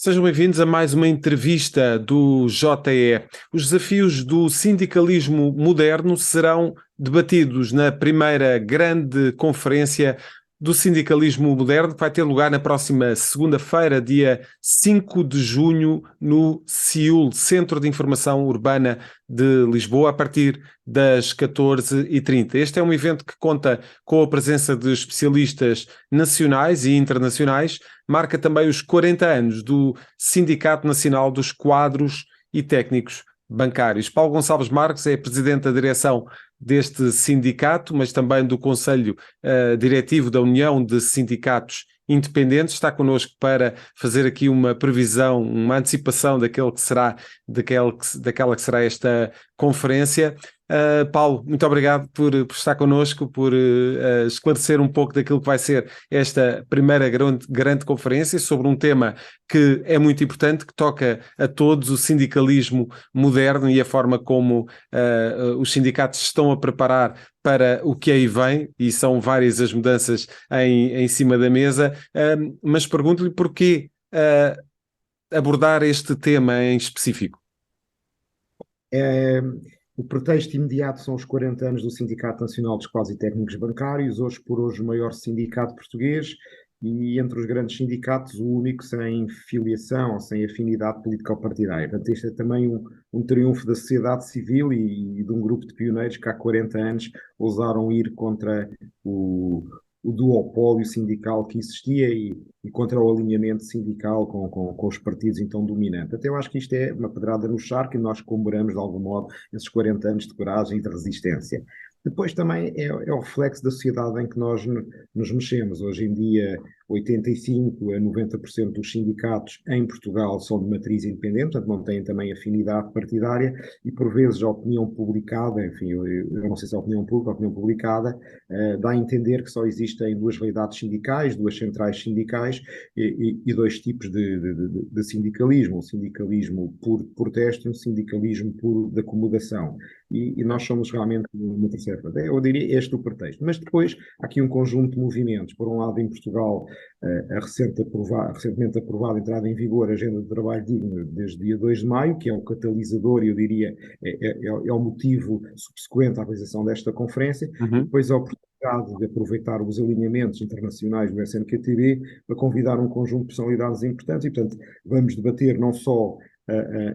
Sejam bem-vindos a mais uma entrevista do JE. Os desafios do sindicalismo moderno serão debatidos na primeira grande conferência do sindicalismo moderno, que vai ter lugar na próxima segunda-feira, dia 5 de junho, no CIUL, Centro de Informação Urbana de Lisboa, a partir das 14h30. Este é um evento que conta com a presença de especialistas nacionais e internacionais, marca também os 40 anos do Sindicato Nacional dos Quadros e Técnicos Bancários. Paulo Gonçalves Marques é presidente da direção deste sindicato, mas também do Conselho Diretivo da União de Sindicatos Independentes. Está connosco para fazer aqui uma previsão, uma antecipação daquela que será esta conferência. Paulo, muito obrigado por estar connosco, por esclarecer um pouco daquilo que vai ser esta primeira grande conferência sobre um tema que é muito importante, que toca a todos, o sindicalismo moderno e a forma como os sindicatos estão a preparar para o que aí vem, e são várias as mudanças em cima da mesa, mas pergunto-lhe porquê abordar este tema em específico. O pretexto imediato são os 40 anos do Sindicato Nacional dos Quadros e Técnicos Bancários, hoje por hoje o maior sindicato português e entre os grandes sindicatos o único sem filiação ou sem afinidade político-partidária. Portanto, este é também um triunfo da sociedade civil e de um grupo de pioneiros que há 40 anos ousaram ir contra o duopólio sindical que existia e contra o alinhamento sindical com os partidos então dominantes. Até eu acho que isto é uma pedrada no charco e nós comemoramos de algum modo esses 40 anos de coragem e de resistência. Depois também é o reflexo da sociedade em que nós nos mexemos. Hoje em dia, 85% a 90% dos sindicatos em Portugal são de matriz independente, portanto não têm também afinidade partidária e por vezes a opinião publicada, enfim, eu não sei se é a opinião pública ou a opinião publicada, dá a entender que só existem duas realidades sindicais, duas centrais sindicais e dois tipos de sindicalismo, um sindicalismo por protesto e um sindicalismo por de acomodação. E nós somos realmente uma terceira. Eu diria este o pretexto. Mas depois há aqui um conjunto de movimentos. Por um lado, em Portugal, a recentemente aprovada, entrada em vigor, a Agenda de Trabalho Digno, desde dia 2 de maio, que é o catalisador, eu diria, é o motivo subsequente à realização desta conferência. Uhum. E depois a oportunidade de aproveitar os alinhamentos internacionais do SNQTB para convidar um conjunto de personalidades importantes. E, portanto, vamos debater não só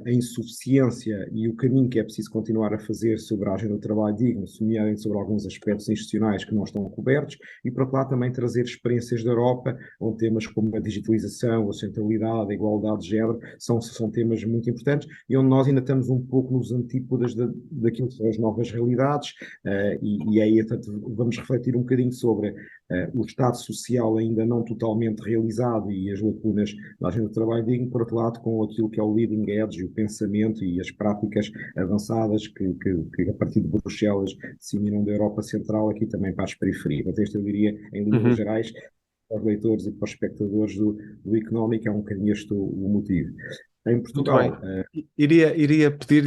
a insuficiência e o caminho que é preciso continuar a fazer sobre a agenda do trabalho digno, nomeadamente sobre alguns aspectos institucionais que não estão cobertos, e para lá também trazer experiências da Europa, onde temas como a digitalização, a centralidade, a igualdade de género, são temas muito importantes, e onde nós ainda estamos um pouco nos antípodas daquilo que são as novas realidades, e aí portanto, vamos refletir um bocadinho sobre o Estado social ainda não totalmente realizado e as lacunas da agenda do trabalho digno, por outro lado, com aquilo que é o leading edge, o pensamento e as práticas avançadas que a partir de Bruxelas disseminam da Europa Central aqui também para as periferias. Portanto, este eu diria, em linhas gerais, para os leitores e para os espectadores do Económico, é um bocadinho este o motivo. Em Portugal... Iria pedir,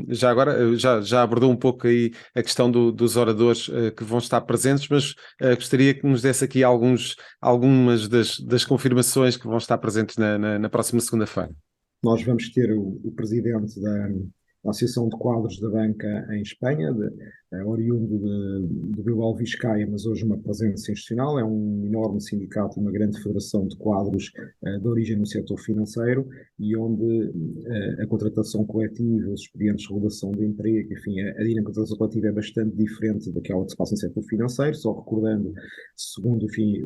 já agora, já abordou um pouco aí a questão dos oradores que vão estar presentes, mas gostaria que nos desse aqui algumas das confirmações que vão estar presentes na próxima segunda-feira. Nós vamos ter o presidente da Associação de Quadros da Banca em Espanha, oriundo de Bilbao, Vizcaya, mas hoje uma presença institucional. É um enorme sindicato, uma grande federação de quadros de origem no setor financeiro e onde a contratação coletiva, os expedientes de regulação de emprego, enfim, a dinâmica da contratação coletiva é bastante diferente daquela que se passa no setor financeiro, só recordando, segundo, enfim,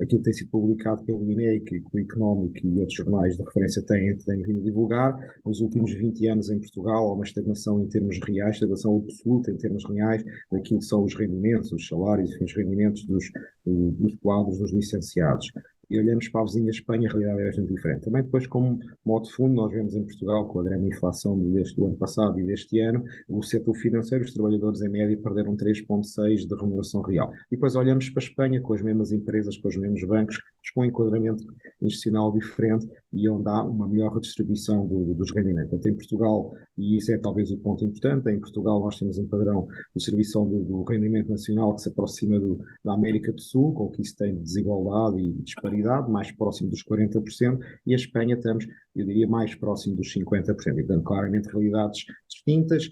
aquilo que tem sido publicado pelo INEC, que o Económico e outros jornais de referência têm vindo divulgar, nos últimos 20 anos em Portugal há uma estagnação em termos reais, estagnação absoluta em termos reais, daquilo que são os rendimentos, os salários, enfim, os rendimentos dos quadros, dos licenciados. E olhamos para a vizinha Espanha, a realidade é bastante diferente. Também depois, como modo de fundo, nós vemos em Portugal, com a grande inflação do ano passado e deste ano, o setor financeiro, os trabalhadores em média perderam 3,6% de remuneração real. E depois olhamos para a Espanha, com as mesmas empresas, com os mesmos bancos, com um enquadramento institucional diferente e onde há uma melhor redistribuição dos rendimentos. Portanto, em Portugal, e isso é talvez o ponto importante, em Portugal nós temos um padrão de distribuição do rendimento nacional que se aproxima da América do Sul, com o que isso tem de desigualdade e disparidade realidade, mais próximo dos 40%, e a Espanha estamos, eu diria, mais próximo dos 50%. E, portanto, claramente realidades distintas,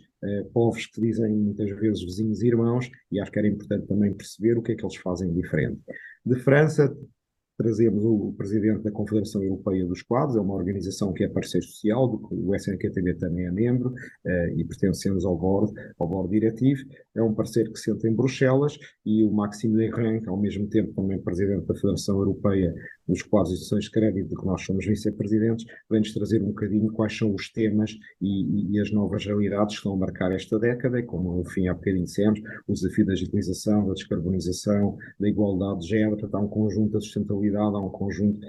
povos que dizem muitas vezes vizinhos e irmãos, e acho que era importante também perceber o que é que eles fazem diferente. De França, trazemos o presidente da Confederação Europeia dos Quadros, é uma organização que é parceiro social, do que o SNQTB também é membro, e pertencemos ao board diretivo. É um parceiro que se senta em Bruxelas, e o Maxime Legrand, ao mesmo tempo também presidente da Federação Europeia dos Quadros e Instituições de Crédito, de que nós somos vice-presidentes, vem-nos trazer um bocadinho quais são os temas e as novas realidades que estão a marcar esta década, e como, enfim, há bocadinho dissemos, o desafio da digitalização, da descarbonização, da igualdade de género. Portanto, há um conjunto da sustentabilidade, há um conjunto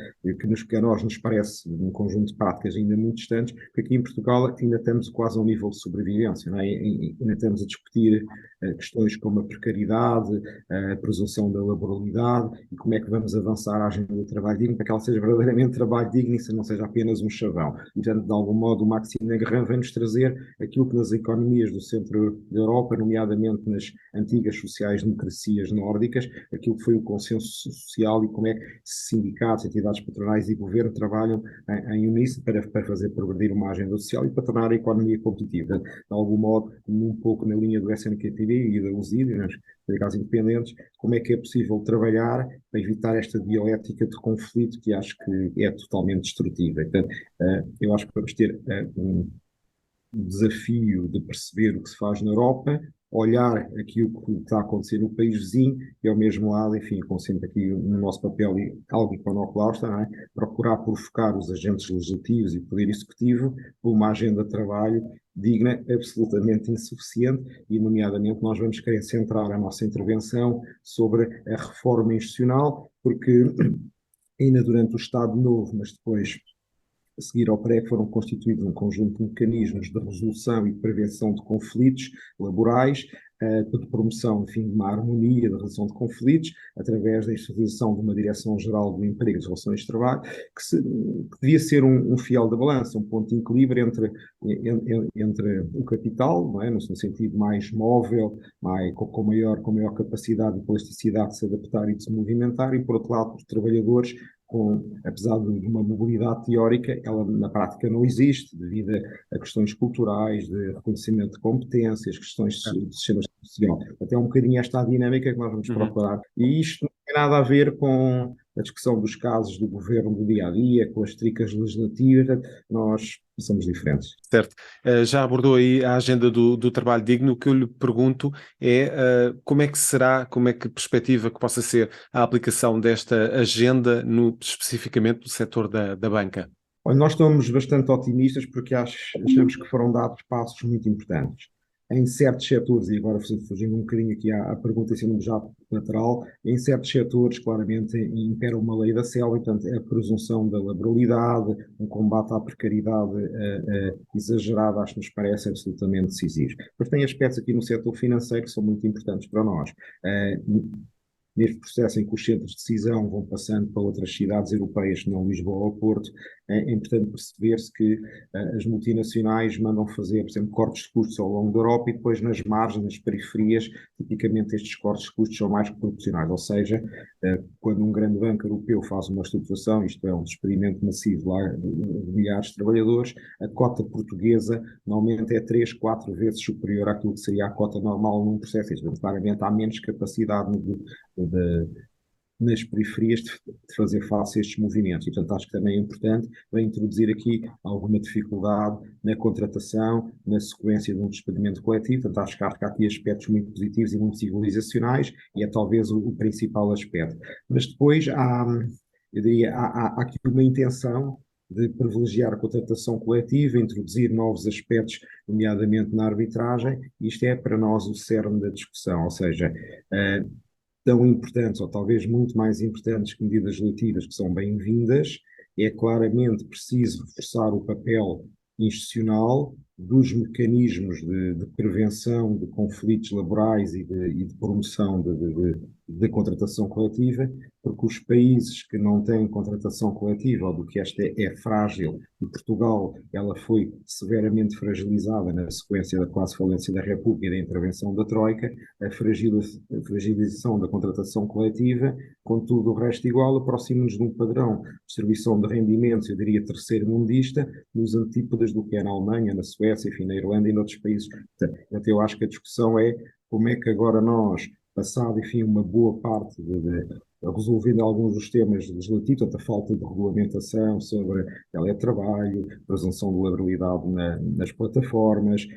que a nós nos parece um conjunto de práticas ainda muito distantes, porque aqui em Portugal ainda estamos quase a um nível de sobrevivência, não é? Ainda estamos a discutir questões como a precariedade, a presunção da laboralidade, e como é que vamos avançar à agenda do trabalho digno para que ela seja verdadeiramente trabalho digno e não seja apenas um chavão. E, portanto, de algum modo, o Maxime Legrand vem-nos trazer aquilo que nas economias do centro da Europa, nomeadamente nas antigas sociais-democracias nórdicas, aquilo que foi o consenso social e como é que sindicatos, entidades patronais e governo trabalham em uníssono para fazer progredir uma agenda social e para tornar a economia competitiva. De algum modo, um pouco na linha do SNQTB e da USID, nas casos independentes, como é que é possível trabalhar para evitar esta dialética de conflito que acho que é totalmente destrutiva. Portanto, eu acho que vamos ter um desafio de perceber o que se faz na Europa, olhar aquilo que está a acontecer no país vizinho e, ao mesmo lado, enfim, como sempre aqui no nosso papel algo iconoclasta, não é? Procurar provocar os agentes legislativos e poder executivo por uma agenda de trabalho digna, absolutamente insuficiente, e, nomeadamente, nós vamos querer centrar a nossa intervenção sobre a reforma institucional, porque ainda durante o Estado Novo, mas depois a seguir ao PREC, foram constituídos um conjunto de mecanismos de resolução e prevenção de conflitos laborais, de promoção, enfim, de uma harmonia da resolução de conflitos, através da instituição de uma Direção-Geral do Emprego e das Relações de Trabalho, que devia ser um fiel da balança, um ponto de equilíbrio entre o capital, não é? No sentido mais móvel, com maior capacidade e plasticidade de se adaptar e de se movimentar, e, por outro lado, os trabalhadores, apesar de uma mobilidade teórica, ela na prática não existe, devido a questões culturais, de reconhecimento de competências, questões de sistemas social. Até um bocadinho esta a dinâmica que nós vamos procurar. E isto não tem nada a ver com a discussão dos casos do governo do dia-a-dia, com as tricas legislativas. Nós somos diferentes. Certo. Já abordou aí a agenda do trabalho digno. O que eu lhe pergunto é como é que será, como é que perspectiva que possa ser a aplicação desta agenda especificamente no setor da banca? Olha, nós estamos bastante otimistas porque achamos que foram dados passos muito importantes. Em certos setores, e agora fugindo um bocadinho aqui à pergunta em cima já lateral, em certos setores claramente impera uma lei da selva, e, portanto, a presunção da laboralidade, um combate à precariedade exagerada, acho que nos parece absolutamente decisivo. Mas tem aspectos aqui no setor financeiro que são muito importantes para nós. Neste processo em que os centros de decisão vão passando para outras cidades europeias, que não Lisboa ou Porto, é importante perceber-se que as multinacionais mandam fazer, por exemplo, cortes de custos ao longo da Europa, e depois nas margens, nas periferias, tipicamente estes cortes de custos são mais que proporcionais, ou seja, quando um grande banco europeu faz uma estruturação, isto é, um despedimento massivo lá de milhares de trabalhadores, a cota portuguesa normalmente é 3, 4 vezes superior àquilo que seria a cota normal num processo. Portanto, claramente há menos capacidade nas periferias de fazer face a estes movimentos. E, portanto, acho que também é importante introduzir aqui alguma dificuldade na contratação, na sequência de um despedimento coletivo. Portanto, acho que há aqui aspectos muito positivos e muito civilizacionais, e é talvez o principal aspecto. Mas depois eu diria, há aqui uma intenção de privilegiar a contratação coletiva, introduzir novos aspectos, nomeadamente na arbitragem. Isto é, para nós, o cerne da discussão, ou seja, tão importantes, ou talvez muito mais importantes que medidas legislativas, que são bem-vindas, é claramente preciso reforçar o papel institucional dos mecanismos de prevenção de conflitos laborais e de promoção de contratação coletiva, porque os países que não têm contratação coletiva, ou do que esta é frágil, e Portugal, ela foi severamente fragilizada na sequência da quase falência da República e da intervenção da Troika, a fragilização da contratação coletiva, com tudo o resto igual, aproxima-nos de um padrão de distribuição de rendimentos, eu diria terceiro mundista, nos antípodas do que é na Alemanha, na Suécia, enfim, na Irlanda e noutros países. Portanto, eu acho que a discussão é como é que agora nós, passado, enfim, uma boa parte resolvendo alguns dos temas legislativos, portanto, a falta de regulamentação sobre teletrabalho, presunção de laboralidade nas plataformas,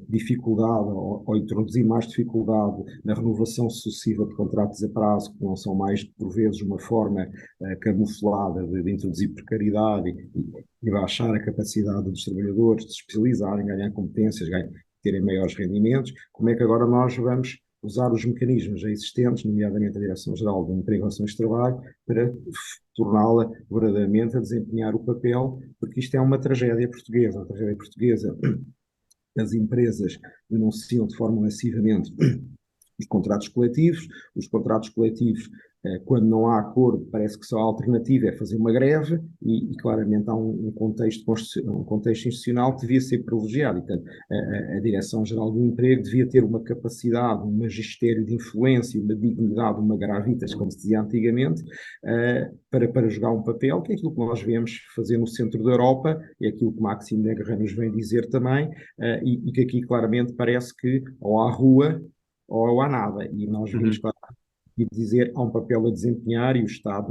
dificuldade ou introduzir mais dificuldade na renovação sucessiva de contratos a prazo, que não são mais, por vezes, uma forma camuflada de introduzir precariedade e baixar a capacidade dos trabalhadores de se especializarem, ganhar competências, terem maiores rendimentos. Como é que agora nós vamos usar os mecanismos já existentes, nomeadamente a Direção-Geral de Emprego e Relações de Trabalho, para torná-la verdadeiramente a desempenhar o papel, porque isto é uma tragédia portuguesa. A tragédia portuguesa, as empresas denunciam de forma massivamente os contratos coletivos, quando não há acordo, parece que só a alternativa é fazer uma greve e claramente há um contexto institucional que devia ser privilegiado. E, portanto, a Direção-Geral do Emprego devia ter uma capacidade, um magistério de influência, uma dignidade, uma gravitas, como se dizia antigamente, para jogar um papel, que é aquilo que nós vemos fazer no centro da Europa, é aquilo que Maxime Negre nos vem dizer também, e que aqui claramente parece que ou há rua ou há nada. E nós vimos e dizer há um papel a desempenhar e o Estado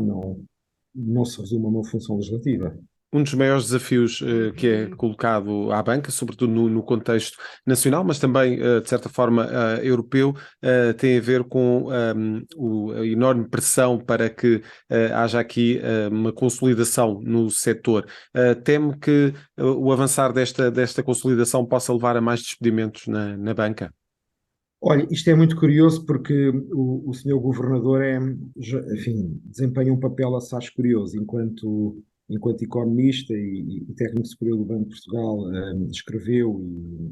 não se resume a uma função legislativa. Um dos maiores desafios que é colocado à banca, sobretudo no contexto nacional, mas também, de certa forma, europeu, tem a ver com a enorme pressão para que haja aqui uma consolidação no setor. Teme que o avançar desta consolidação possa levar a mais despedimentos na banca? Olha, isto é muito curioso porque o senhor governador enfim, desempenha um papel assaz curioso enquanto economista e técnico superior do Banco de Portugal, escreveu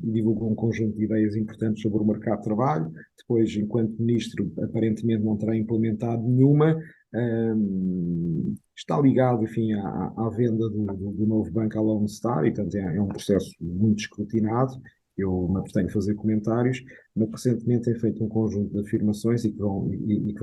e divulgou um conjunto de ideias importantes sobre o mercado de trabalho. Depois, enquanto ministro, aparentemente não terá implementado nenhuma. Está ligado, enfim, à venda do novo banco à Lone Star, e portanto é um processo muito escrutinado. Eu me abstenho de fazer comentários, mas recentemente tem feito um conjunto de afirmações e que vão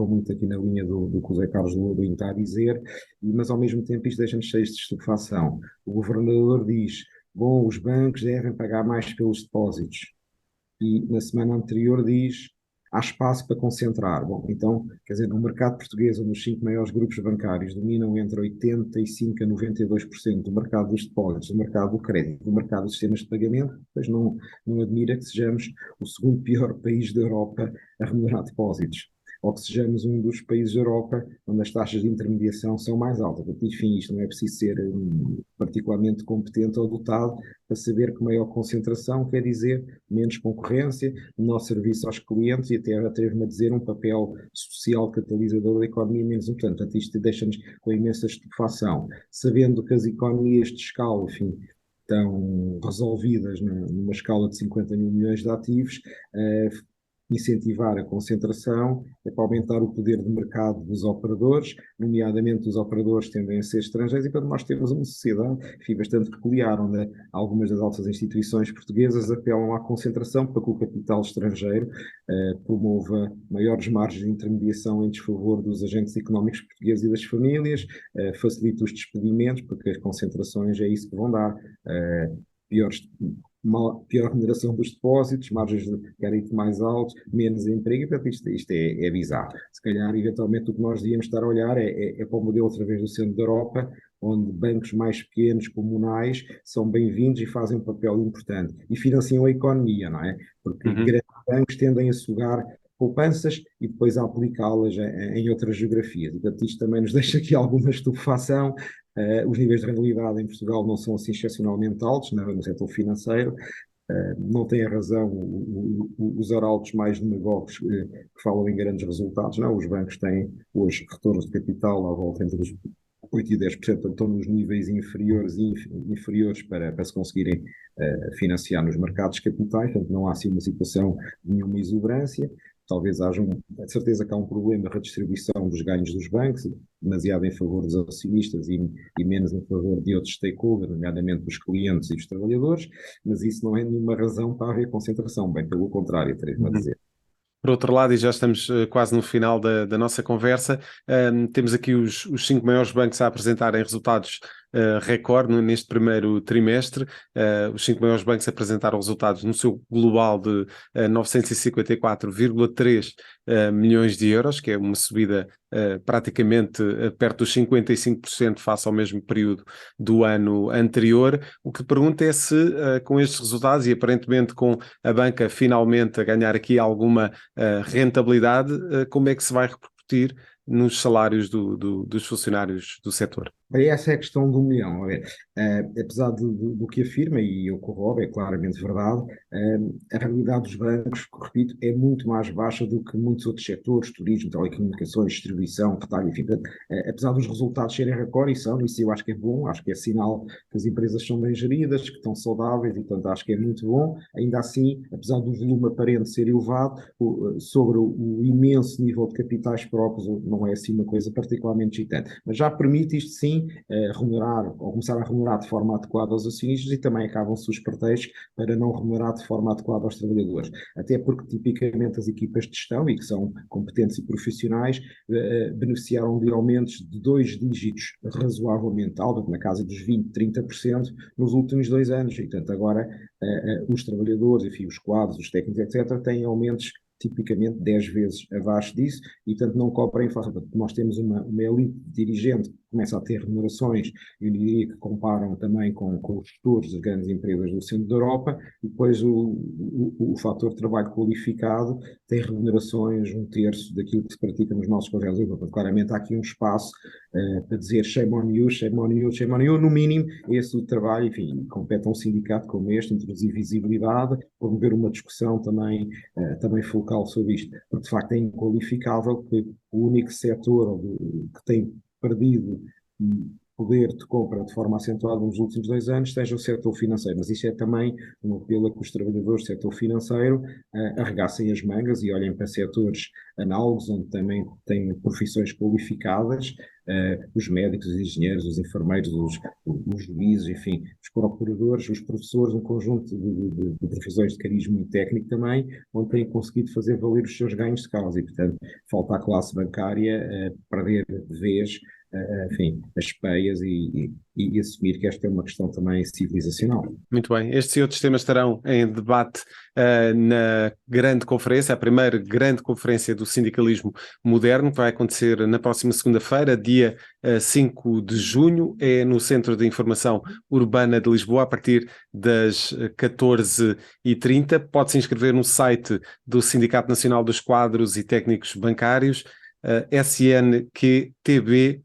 muito aqui na linha do que o José Carlos Lourinho está a dizer, mas ao mesmo tempo isto deixa-nos cheios de estupefação. O governador diz, bom, os bancos devem pagar mais pelos depósitos, e na semana anterior diz, há espaço para concentrar. Bom, então, quer dizer, no mercado português, onde os 5 maiores grupos bancários dominam entre 85% a 92% do mercado dos depósitos, do mercado do crédito, do mercado dos sistemas de pagamento, pois não admira que sejamos o segundo pior país da Europa a remunerar depósitos, ou que sejamos um dos países da Europa onde as taxas de intermediação são mais altas. Enfim, isto não é preciso ser particularmente competente ou dotado para saber que maior concentração quer dizer menos concorrência, menor serviço aos clientes e até atrevo-me a dizer um papel social catalisador da economia menos importante. Portanto, isto deixa-nos com imensa estupefação. Sabendo que as economias de escala, enfim, estão resolvidas numa escala de 50 mil milhões de ativos, incentivar a concentração, é para aumentar o poder de mercado dos operadores, nomeadamente os operadores tendem a ser estrangeiros, e para nós temos uma sociedade, enfim, bastante peculiar, onde algumas das altas instituições portuguesas apelam à concentração para que o capital estrangeiro promova maiores margens de intermediação em desfavor dos agentes económicos portugueses e das famílias, facilita os despedimentos, porque as concentrações é isso que vão dar, pior remuneração dos depósitos, margens de crédito mais altos, menos emprego, e portanto isto é bizarro. Se calhar, eventualmente, o que nós devíamos estar a olhar é para o modelo outra vez do centro da Europa, onde bancos mais pequenos, comunais, são bem-vindos e fazem um papel importante. E financiam a economia, não é? Porque grandes bancos tendem a sugar poupanças e depois a aplicá-las em outras geografias. E, portanto, isto também nos deixa aqui alguma estupefação. Os níveis de rentabilidade em Portugal não são assim excepcionalmente altos no setor financeiro. Não tem a razão os arautos mais demagogos que falam em grandes resultados. Não, os bancos têm hoje retornos de capital à volta entre os 8% e 10%, estão nos níveis inferiores para se conseguirem financiar nos mercados capitais, portanto não há assim uma situação de nenhuma exuberância. talvez haja, de certeza que há um problema na redistribuição dos ganhos dos bancos, demasiado em favor dos acionistas e menos em favor de outros stakeholders, nomeadamente dos clientes e dos trabalhadores, mas isso não é nenhuma razão para haver concentração, bem pelo contrário, terei-me a dizer. Por outro lado, e já estamos quase no final da nossa conversa, temos aqui os 5 maiores bancos a apresentarem resultados recorde neste primeiro trimestre. Os 5 maiores bancos apresentaram resultados no seu global de 954,3 milhões de euros, que é uma subida praticamente perto dos 55% face ao mesmo período do ano anterior. O que pergunto é se com estes resultados e aparentemente com a banca finalmente a ganhar aqui alguma rentabilidade, como é que se vai repercutir nos salários dos funcionários do setor? Essa é a questão do milhão. Apesar do que afirma, e eu corroboro, é claramente verdade, a realidade dos bancos, repito, é muito mais baixa do que muitos outros setores, turismo, telecomunicações, distribuição, retalho, enfim. Apesar dos resultados serem recorde, isso eu acho que é bom, acho que é sinal que as empresas são bem geridas, que estão saudáveis, e portanto acho que é muito bom. Ainda assim, apesar do volume aparente ser elevado, sobre o imenso nível de capitais próprios, não é assim uma coisa particularmente excitante. Mas já permite isto sim remunerar ou começar a remunerar de forma adequada aos acionistas e também acabam-se os pretextos para não remunerar de forma adequada aos trabalhadores. Até porque tipicamente as equipas de gestão, e que são competentes e profissionais, beneficiaram de aumentos de 2 dígitos razoavelmente altos, na casa dos 20, 30% nos últimos 2 anos. E portanto agora os trabalhadores, enfim, os quadros, os técnicos, etc., têm aumentos tipicamente 10 vezes abaixo disso, e portanto não cobrem inflação. Nós temos uma elite dirigente que começa a ter remunerações, eu diria que comparam também com os gestores das grandes empresas do centro da Europa, e depois o fator de trabalho qualificado tem remunerações 1/3 daquilo que se pratica nos nossos colégios. Portanto, claramente há aqui um espaço para dizer shame on you, shame on you, shame on you, no mínimo esse o trabalho, enfim, compete a um sindicato como este, introduzir visibilidade, promover uma discussão também focal sobre isto, porque de facto é inqualificável que o único setor que tem perdido poder de compra de forma acentuada nos últimos 2 anos seja o setor financeiro, mas isso é também um apelo a que os trabalhadores do setor financeiro arregassem as mangas e olhem para setores análogos, onde também têm profissões qualificadas, os médicos, os engenheiros, os enfermeiros, os juízes, enfim, os procuradores, os professores, um conjunto de profissões de cariz muito técnico também, onde têm conseguido fazer valer os seus ganhos de causa e, portanto, falta à classe bancária perder de vez enfim, as peias e assumir que esta é uma questão também civilizacional. Muito bem. Estes e outros temas estarão em debate na grande conferência, a primeira grande conferência do sindicalismo moderno, que vai acontecer na próxima segunda-feira, dia 5 de junho, é no Centro de Informação Urbana de Lisboa, a partir das 14h30. Pode-se inscrever no site do Sindicato Nacional dos Quadros e Técnicos Bancários, snqtb.pt.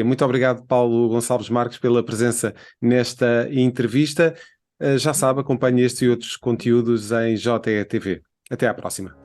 Muito obrigado, Paulo Gonçalves Marques, pela presença nesta entrevista. Já sabe, acompanhe estes e outros conteúdos em JETV. Até à próxima.